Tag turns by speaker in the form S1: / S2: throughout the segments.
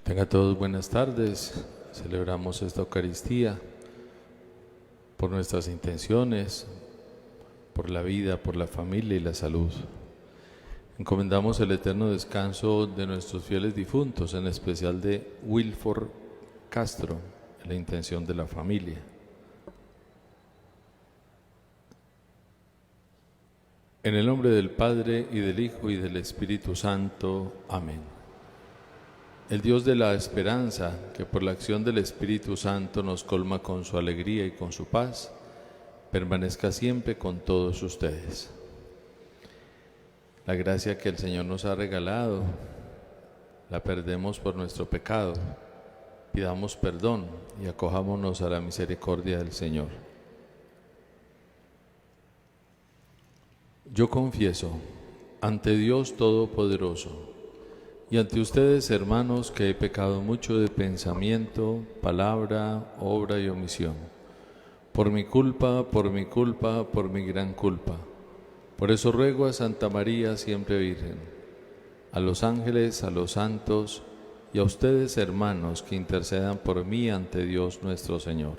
S1: Tengan todos buenas tardes. Celebramos esta Eucaristía por nuestras intenciones, por la vida, por la familia y la salud. Encomendamos el eterno descanso de nuestros fieles difuntos, en especial de Wilford Castro, en la intención de la familia. En el nombre del Padre, y del Hijo, y del Espíritu Santo. Amén. El Dios de la esperanza, que por la acción del Espíritu Santo nos colma con su alegría y con su paz, permanezca siempre con todos ustedes. La gracia que el Señor nos ha regalado, la perdemos por nuestro pecado. Pidamos perdón y acojámonos a la misericordia del Señor. Yo confieso ante Dios Todopoderoso y ante ustedes, hermanos, que he pecado mucho de pensamiento, palabra, obra y omisión. Por mi culpa, por mi gran culpa. Por eso ruego a Santa María, siempre Virgen, a los ángeles, a los santos y a ustedes, hermanos, que intercedan por mí ante Dios nuestro Señor.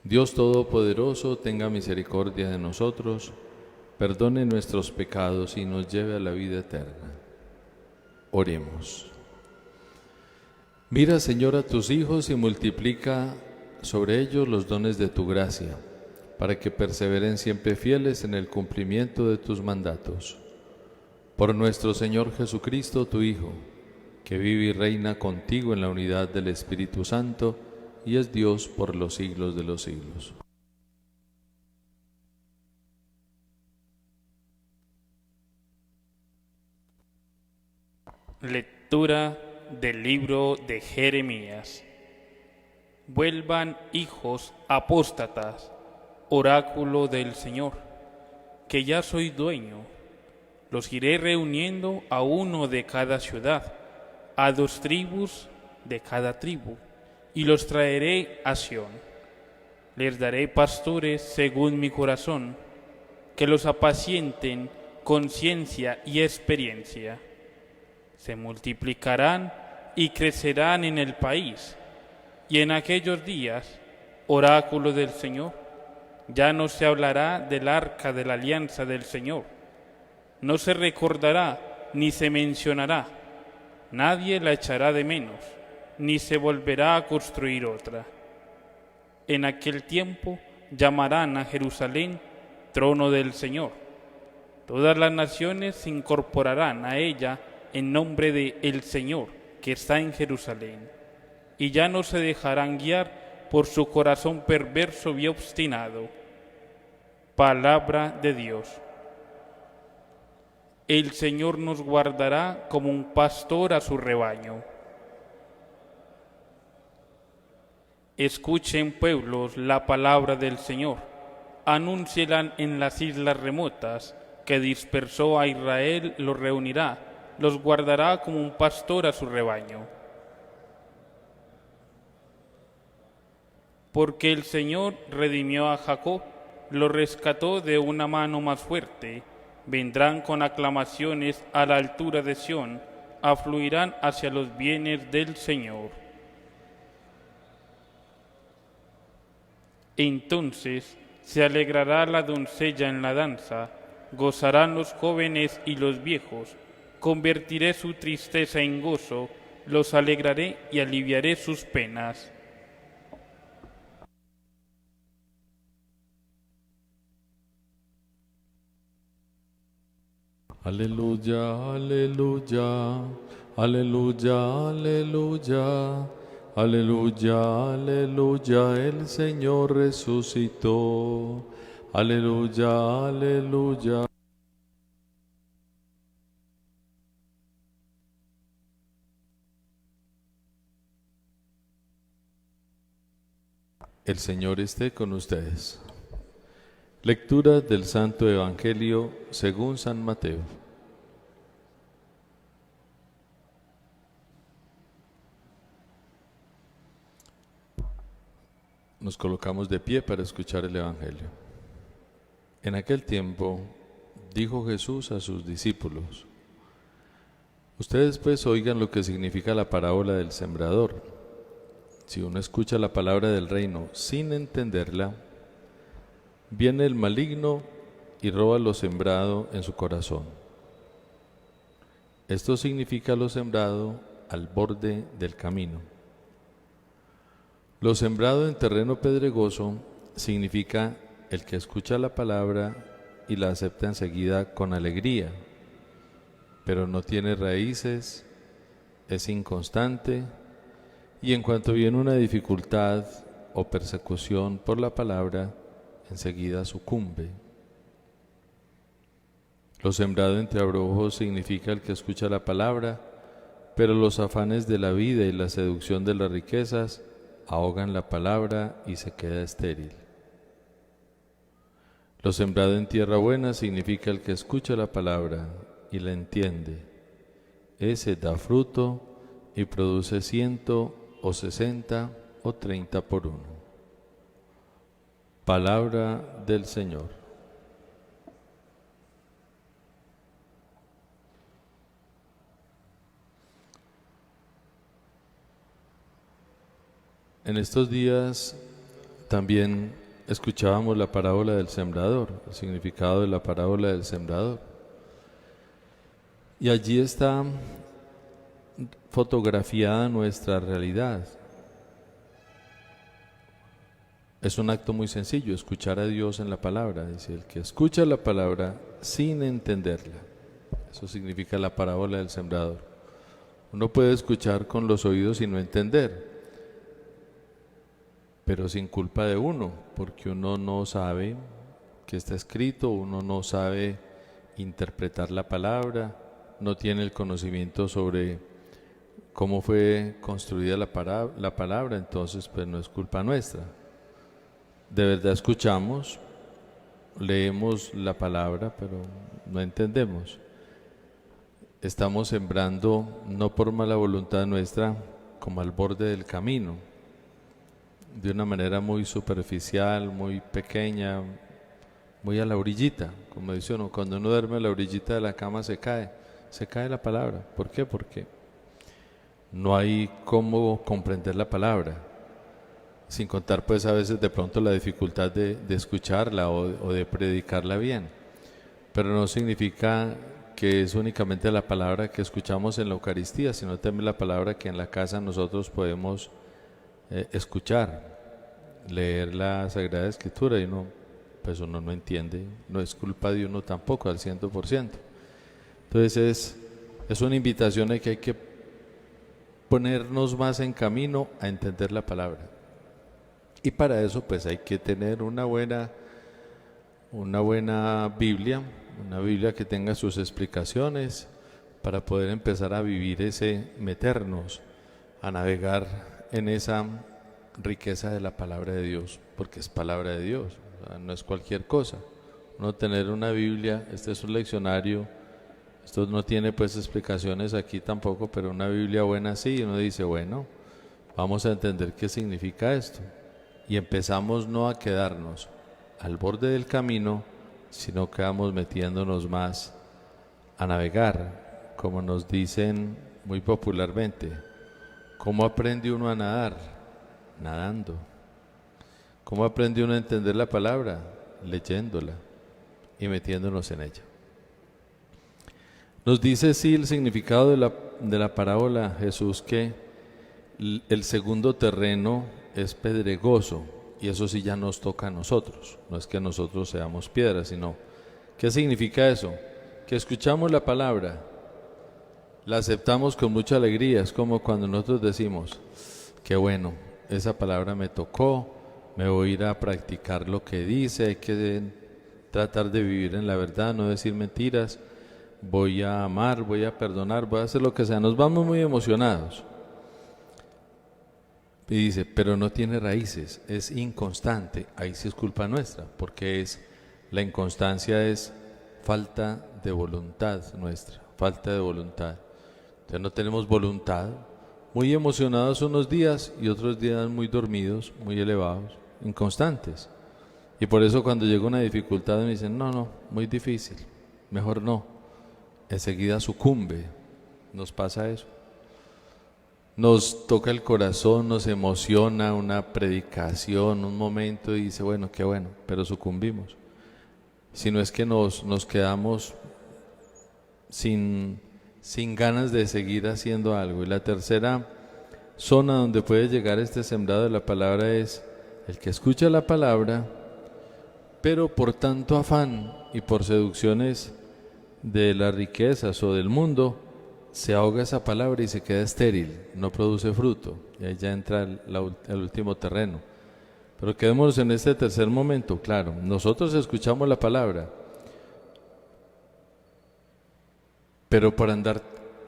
S1: Dios Todopoderoso, tenga misericordia de nosotros, perdone nuestros pecados y nos lleve a la vida eterna. Oremos. Mira, Señor, a tus hijos y multiplica sobre ellos los dones de tu gracia, para que perseveren siempre fieles en el cumplimiento de tus mandatos. Por nuestro Señor Jesucristo, tu Hijo, que vive y reina contigo en la unidad del Espíritu Santo, y es Dios por los siglos de los siglos.
S2: Lectura del libro de Jeremías. Vuelvan, hijos apóstatas, oráculo del Señor, que ya soy dueño. Los iré reuniendo a uno de cada ciudad, a 2 tribus de cada tribu, y los traeré a Sión. Les daré pastores según mi corazón, que los apacienten con ciencia y experiencia. Se multiplicarán y crecerán en el país, y en aquellos días, oráculo del Señor, ya no se hablará del arca de la alianza del Señor, no se recordará ni se mencionará, nadie la echará de menos, ni se volverá a construir otra. En aquel tiempo llamarán a Jerusalén trono del Señor. Todas las naciones se incorporarán a ella en nombre de el Señor que está en Jerusalén, y ya no se dejarán guiar por su corazón perverso y obstinado. Palabra de Dios. El Señor nos guardará como un pastor a su rebaño. Escuchen, pueblos, la palabra del Señor. Anúnciela en las islas remotas, que dispersó a Israel, los reunirá, los guardará como un pastor a su rebaño. Porque el Señor redimió a Jacob, lo rescató de una mano más fuerte. Vendrán con aclamaciones a la altura de Sión, afluirán hacia los bienes del Señor. Entonces se alegrará la doncella en la danza, gozarán los jóvenes y los viejos. Convertiré su tristeza en gozo, los alegraré y aliviaré sus penas.
S1: Aleluya, aleluya, aleluya, aleluya, aleluya, aleluya, el Señor resucitó. Aleluya, aleluya. El Señor esté con ustedes. Lectura del Santo Evangelio según San Mateo. Nos colocamos de pie para escuchar el Evangelio. En aquel tiempo dijo Jesús a sus discípulos: Ustedes pues oigan lo que significa la parábola del sembrador. Si uno escucha la palabra del reino sin entenderla, viene el maligno y roba lo sembrado en su corazón. Esto significa lo sembrado al borde del camino. Lo sembrado en terreno pedregoso significa el que escucha la palabra y la acepta enseguida con alegría, pero no tiene raíces, es inconstante y en cuanto viene una dificultad o persecución por la palabra, enseguida sucumbe. Lo sembrado entre abrojos significa el que escucha la palabra, pero los afanes de la vida y la seducción de las riquezas ahogan la palabra y se queda estéril. Lo sembrado en tierra buena significa el que escucha la palabra y la entiende. Ese da fruto y produce 100 o 60 o 30 por uno. Palabra del Señor. En estos días también escuchábamos la parábola del sembrador, el significado de la parábola del sembrador. Y allí está fotografiada nuestra realidad. Es un acto muy sencillo, escuchar a Dios en la palabra. Dice, el que escucha la palabra sin entenderla. Eso significa la parábola del sembrador. Uno puede escuchar con los oídos y no entender, pero sin culpa de uno, porque uno no sabe qué está escrito, uno no sabe interpretar la palabra, no tiene el conocimiento sobre cómo fue construida la palabra, entonces pues no es culpa nuestra. De verdad escuchamos, leemos la palabra, pero no entendemos. Estamos sembrando no por mala voluntad nuestra, como al borde del camino, de una manera muy superficial, muy pequeña, muy a la orillita, como dice uno, cuando uno duerme a la orillita de la cama se cae la palabra. ¿Por qué? Porque no hay cómo comprender la palabra, sin contar pues a veces de pronto la dificultad de escucharla o de predicarla bien, pero no significa que es únicamente la palabra que escuchamos en la Eucaristía, sino también la palabra que en la casa nosotros podemos escuchar, leer la Sagrada Escritura y uno no entiende, no es culpa de uno tampoco al 100%. Entonces es una invitación a que hay que ponernos más en camino a entender la palabra. Y para eso pues hay que tener una buena Biblia, una Biblia que tenga sus explicaciones para poder empezar a vivir meternos, a navegar en esa riqueza de la palabra de Dios, porque es palabra de Dios, o sea, no es cualquier cosa. Uno tener una Biblia, este es un leccionario, esto no tiene pues explicaciones aquí tampoco, pero una Biblia buena sí, uno dice, bueno, vamos a entender qué significa esto. Y empezamos no a quedarnos al borde del camino, sino que vamos metiéndonos más a navegar, como nos dicen muy popularmente. ¿Cómo aprende uno a nadar? Nadando. ¿Cómo aprende uno a entender la palabra? Leyéndola y metiéndonos en ella. Nos dice sí el significado de la parábola Jesús, que el segundo terreno es pedregoso, y eso sí ya nos toca a nosotros. No es que nosotros seamos piedras, sino, ¿qué significa eso? Que escuchamos la palabra, la aceptamos con mucha alegría. Es como cuando nosotros decimos, qué bueno, esa palabra me tocó, me voy a ir a practicar lo que dice, hay que tratar de vivir en la verdad, no decir mentiras, voy a amar, voy a perdonar, voy a hacer lo que sea. Nos vamos muy emocionados. Y dice, pero no tiene raíces, es inconstante. Ahí sí es culpa nuestra, porque la inconstancia es falta de voluntad nuestra, falta de voluntad. Entonces no tenemos voluntad, muy emocionados unos días y otros días muy dormidos, muy elevados, inconstantes. Y por eso cuando llega una dificultad me dicen, no, muy difícil, mejor no. Enseguida sucumbe, nos pasa eso. Nos toca el corazón, nos emociona una predicación, un momento y dice, bueno, qué bueno, pero sucumbimos. Si no es que nos quedamos sin ganas de seguir haciendo algo. Y la tercera zona donde puede llegar este sembrado de la palabra es el que escucha la palabra, pero por tanto afán y por seducciones de las riquezas o del mundo, se ahoga esa palabra y se queda estéril, no produce fruto. Y ahí ya entra el último terreno. Pero quedémonos en este tercer momento. Claro, nosotros escuchamos la palabra, pero por andar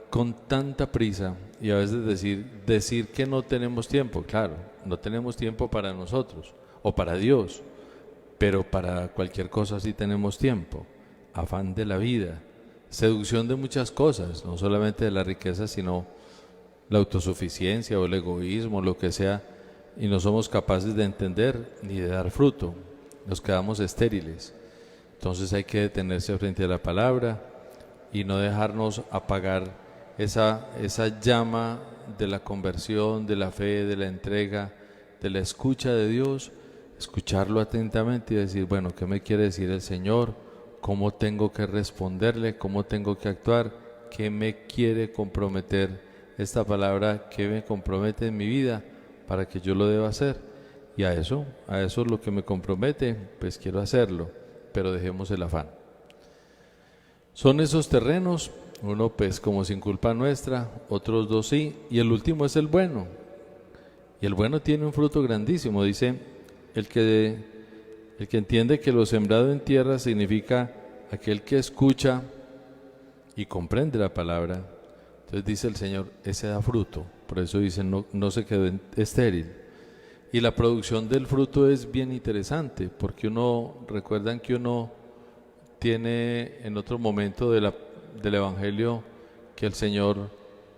S1: con tanta prisa y a veces decir que no tenemos tiempo, claro, no tenemos tiempo para nosotros o para Dios, pero para cualquier cosa sí tenemos tiempo. Afán de la vida, seducción de muchas cosas, no solamente de la riqueza, sino la autosuficiencia o el egoísmo, lo que sea, y no somos capaces de entender ni de dar fruto, nos quedamos estériles. Entonces hay que detenerse frente a la palabra y no dejarnos apagar esa llama de la conversión, de la fe, de la entrega, de la escucha de Dios, escucharlo atentamente y decir, bueno, ¿qué me quiere decir el Señor? ¿Cómo tengo que responderle? ¿Cómo tengo que actuar? ¿Qué me quiere comprometer esta palabra? ¿Qué me compromete en mi vida para que yo lo deba hacer? Y a eso es lo que me compromete, pues quiero hacerlo, pero dejemos el afán. Son esos terrenos, uno pues como sin culpa nuestra, otros dos sí, y el último es el bueno. Y el bueno tiene un fruto grandísimo, dice, el que entiende que lo sembrado en tierra significa aquel que escucha y comprende la palabra. Entonces dice el Señor, ese da fruto, por eso dice no se quedó estéril. Y la producción del fruto es bien interesante, porque recuerdan que uno tiene en otro momento del Evangelio que el Señor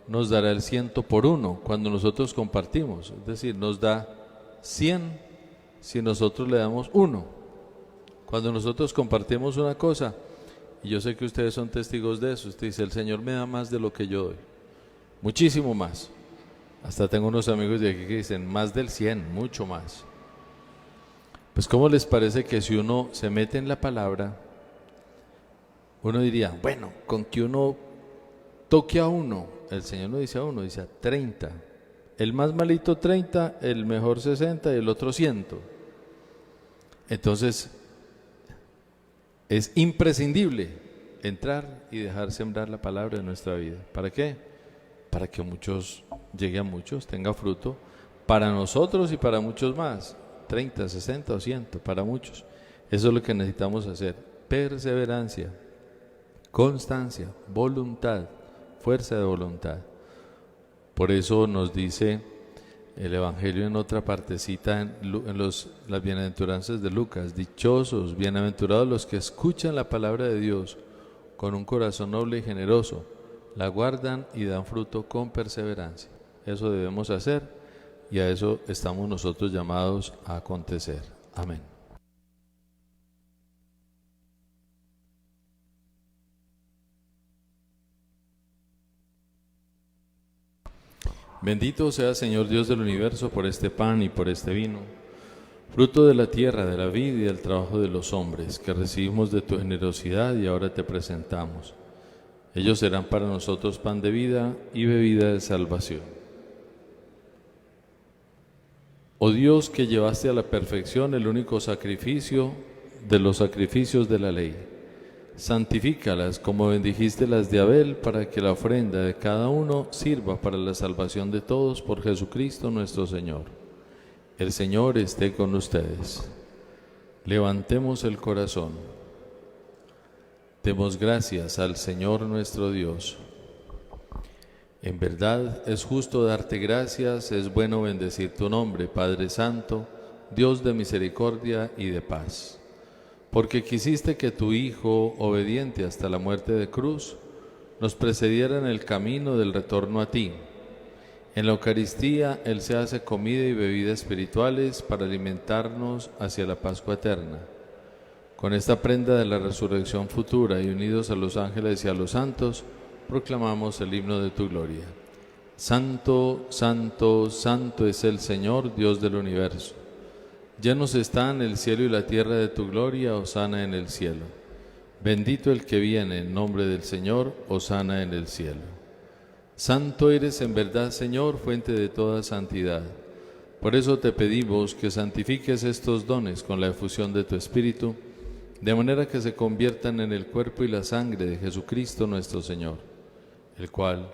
S1: nos dará el 100 por 1 cuando nosotros compartimos, es decir, nos da 100 si nosotros le damos 1. Cuando nosotros compartimos una cosa, y yo sé que ustedes son testigos de eso, usted dice, el Señor me da más de lo que yo doy, muchísimo más. Hasta tengo unos amigos de aquí que dicen, más del 100, mucho más. Pues ¿cómo les parece que si uno se mete en la palabra, uno diría, bueno, con que uno toque a uno, el Señor no dice a uno, dice a 30. El más malito 30, el mejor 60 y el otro 100. Entonces, es imprescindible entrar y dejar sembrar la palabra en nuestra vida. ¿Para qué? Para que llegue a muchos, tenga fruto, para nosotros y para muchos más, 30, 60 o 100, para muchos. Eso es lo que necesitamos hacer, perseverancia, constancia, voluntad, fuerza de voluntad. Por eso nos dice el Evangelio en otra partecita en las bienaventuranzas de Lucas, dichosos, bienaventurados los que escuchan la palabra de Dios con un corazón noble y generoso, la guardan y dan fruto con perseverancia. Eso debemos hacer y a eso estamos nosotros llamados a acontecer. Amén. Bendito sea Señor Dios del universo por este pan y por este vino, fruto de la tierra, de la vida y del trabajo de los hombres, que recibimos de tu generosidad y ahora te presentamos. Ellos serán para nosotros pan de vida y bebida de salvación. Oh Dios, que llevaste a la perfección el único sacrificio de los sacrificios de la ley, santifícalas como bendijiste las de Abel, para que la ofrenda de cada uno sirva para la salvación de todos por Jesucristo nuestro Señor. El Señor esté con ustedes. Levantemos el corazón. Demos gracias al Señor nuestro Dios. En verdad es justo darte gracias, es bueno bendecir tu nombre, Padre Santo, Dios de misericordia y de paz. Porque quisiste que tu Hijo, obediente hasta la muerte de cruz, nos precediera en el camino del retorno a ti. En la Eucaristía Él se hace comida y bebida espirituales para alimentarnos hacia la Pascua eterna. Con esta prenda de la resurrección futura y unidos a los ángeles y a los santos, proclamamos el himno de tu gloria. Santo, santo, santo es el Señor, Dios del universo. Llenos están el cielo y la tierra de tu gloria, hosana en el cielo. Bendito el que viene en nombre del Señor, hosana en el cielo. Santo eres en verdad, Señor, fuente de toda santidad. Por eso te pedimos que santifiques estos dones con la efusión de tu Espíritu, de manera que se conviertan en el cuerpo y la sangre de Jesucristo nuestro Señor, el cual,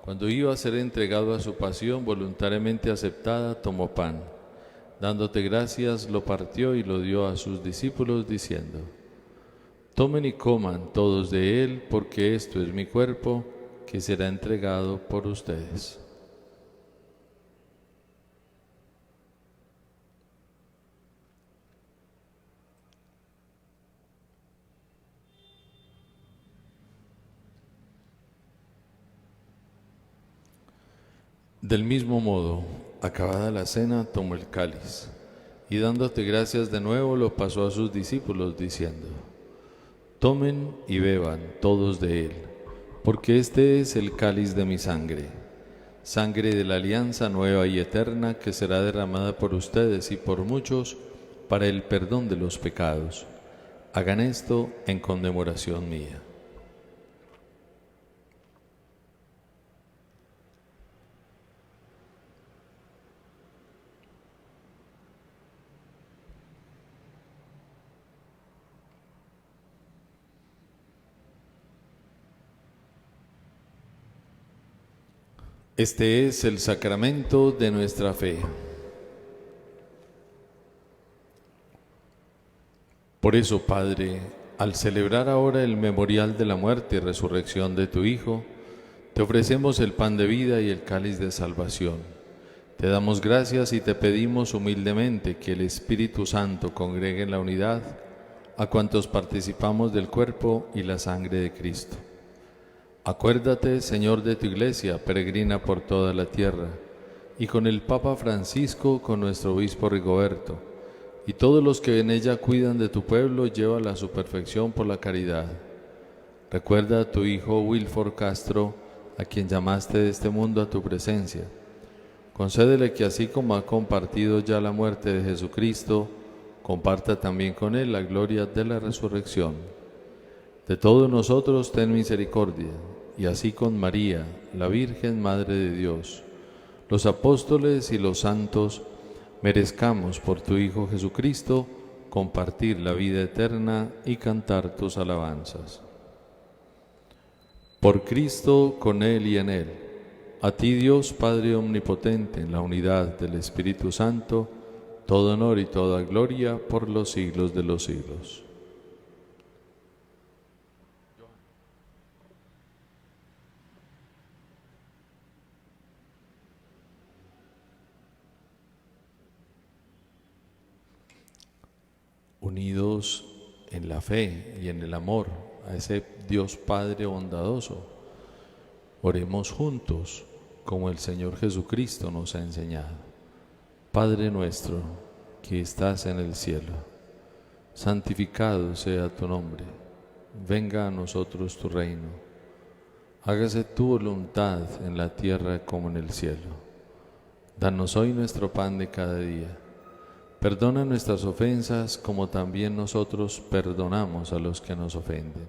S1: cuando iba a ser entregado a su pasión voluntariamente aceptada, tomó pan. Dándote gracias, lo partió y lo dio a sus discípulos, diciendo: Tomen y coman todos de él, porque esto es mi cuerpo, que será entregado por ustedes. Del mismo modo, acabada la cena, tomó el cáliz, y dándote gracias de nuevo, lo pasó a sus discípulos, diciendo: Tomen y beban todos de él, porque este es el cáliz de mi sangre, sangre de la alianza nueva y eterna, que será derramada por ustedes y por muchos para el perdón de los pecados. Hagan esto en conmemoración mía. Este es el sacramento de nuestra fe. Por eso, Padre, al celebrar ahora el memorial de la muerte y resurrección de tu Hijo, te ofrecemos el pan de vida y el cáliz de salvación. Te damos gracias y te pedimos humildemente que el Espíritu Santo congregue en la unidad a cuantos participamos del cuerpo y la sangre de Cristo. Acuérdate, Señor, de tu Iglesia, peregrina por toda la tierra, y con el Papa Francisco, con nuestro obispo Rigoberto, y todos los que en ella cuidan de tu pueblo, llévala a su perfección por la caridad. Recuerda a tu Hijo Wilford Castro, a quien llamaste de este mundo a tu presencia. Concédele que así como ha compartido ya la muerte de Jesucristo, comparta también con él la gloria de la resurrección. De todos nosotros ten misericordia, y así con María, la Virgen Madre de Dios, los apóstoles y los santos, merezcamos por tu Hijo Jesucristo compartir la vida eterna y cantar tus alabanzas. Por Cristo, con Él y en Él, a ti Dios Padre Omnipotente, en la unidad del Espíritu Santo, todo honor y toda gloria por los siglos de los siglos. Unidos en la fe y en el amor a ese Dios Padre bondadoso, oremos juntos como el Señor Jesucristo nos ha enseñado. Padre nuestro que estás en el cielo, santificado sea tu nombre, venga a nosotros tu reino, hágase tu voluntad en la tierra como en el cielo. Danos hoy nuestro pan de cada día. Perdona nuestras ofensas como también nosotros perdonamos a los que nos ofenden.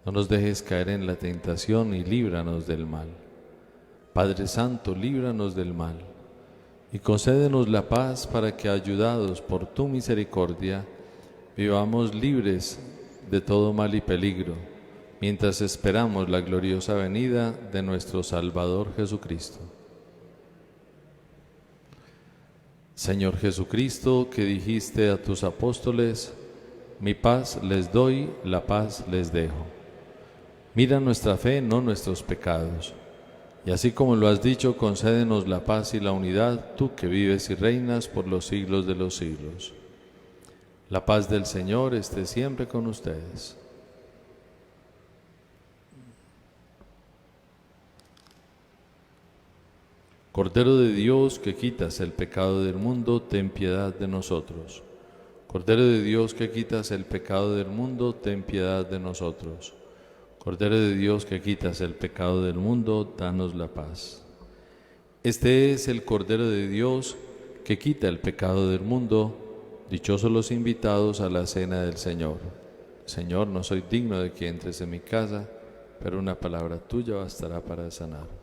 S1: No nos dejes caer en la tentación y líbranos del mal. Padre Santo, líbranos del mal y concédenos la paz para que, ayudados por tu misericordia, vivamos libres de todo mal y peligro, mientras esperamos la gloriosa venida de nuestro Salvador Jesucristo. Señor Jesucristo, que dijiste a tus apóstoles: mi paz les doy, la paz les dejo. Mira nuestra fe, no nuestros pecados. Y así como lo has dicho, concédenos la paz y la unidad, tú que vives y reinas por los siglos de los siglos. La paz del Señor esté siempre con ustedes. Cordero de Dios, que quitas el pecado del mundo, ten piedad de nosotros. Cordero de Dios, que quitas el pecado del mundo, ten piedad de nosotros. Cordero de Dios que quitas el pecado del mundo, danos la paz. Este es el Cordero de Dios que quita el pecado del mundo. Dichosos los invitados a la cena del Señor. Señor, no soy digno de que entres en mi casa, pero una palabra tuya bastará para sanar.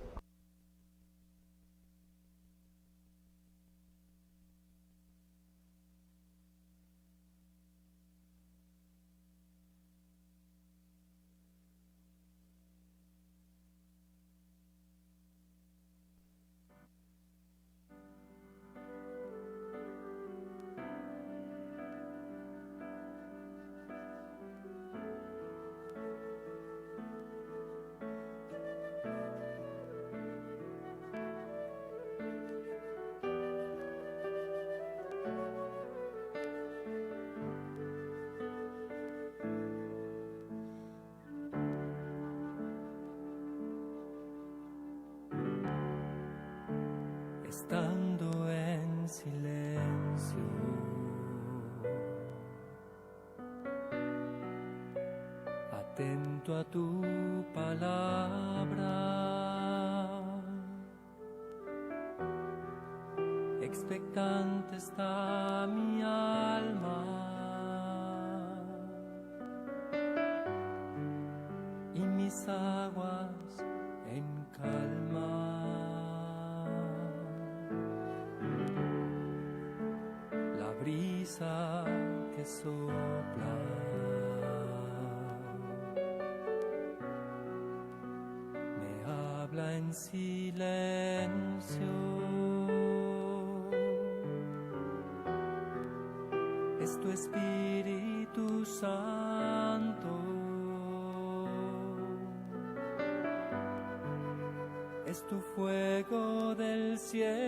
S3: Estando en silencio, atento a tu palabra, expectante está mi alma y mis aguas en calma. Brisa que sopla me habla en silencio. Es tu Espíritu Santo, es tu fuego del cielo.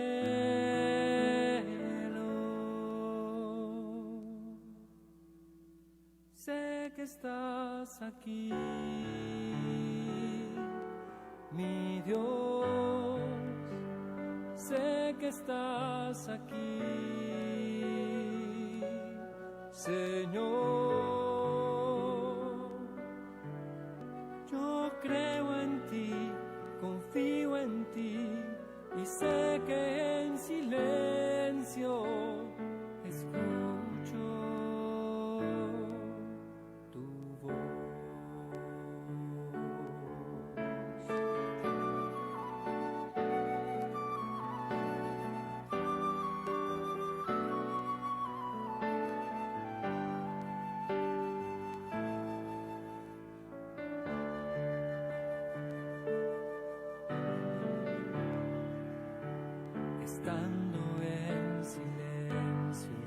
S3: Sé que estás aquí, mi Dios, sé que estás aquí, Señor. Yo creo en ti, confío en ti y sé que en silencio escucho tu voz. Estando en silencio,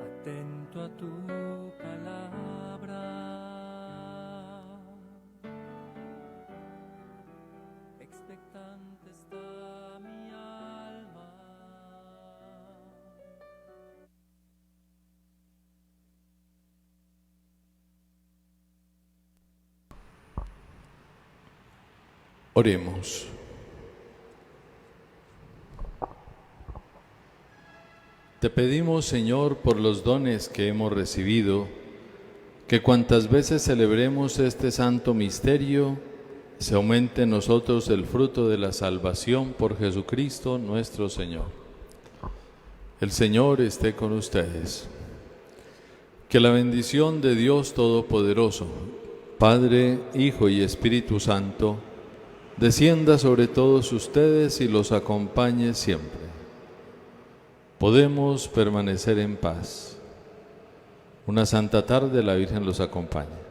S3: atento a tu palabra, expectante está mi alma.
S1: Oremos. Te pedimos, Señor, por los dones que hemos recibido, que cuantas veces celebremos este santo misterio, se aumente en nosotros el fruto de la salvación por Jesucristo nuestro Señor. El Señor esté con ustedes. Que la bendición de Dios Todopoderoso, Padre, Hijo y Espíritu Santo, descienda sobre todos ustedes y los acompañe siempre. Podemos permanecer en paz. Una santa tarde, la Virgen los acompañe.